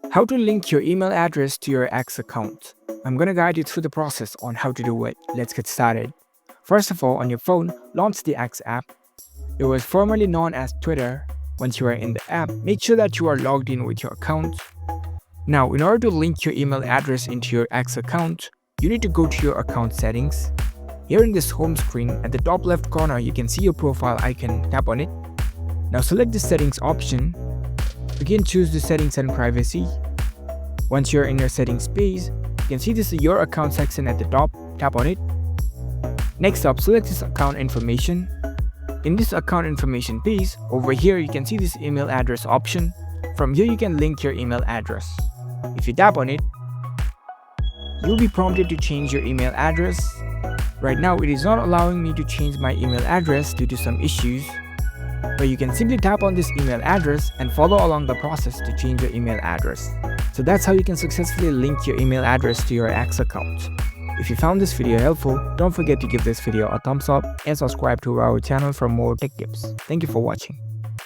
How to link your email address to your X account. I'm gonna guide you through the process on how to do it. Let's get started. First of all, on your phone, launch the X app. It was formerly known as Twitter. Once you are in the app, make sure that you are logged in with your account. Now, in order to link your email address into your X account, you need to go to your account settings. Here in this home screen, at the top left corner, you can see your profile icon. Tap on it. Now select the settings option. Again, choose the settings and privacy. Once you're in your settings page, you can see this your account section at the top. Tap on it. Next up, select this account information. In this account information page, over here you can see this email address option. From here you can link your email address. If you tap on it, you'll be prompted to change your email address. Right now it is not allowing me to change my email address due to some issues. But you can simply tap on this email address and follow along the process to change your email address. So that's how you can successfully link your email address to your X account. If you found this video helpful, don't forget to give this video a thumbs up and subscribe to our channel for more tech tips. Thank you for watching.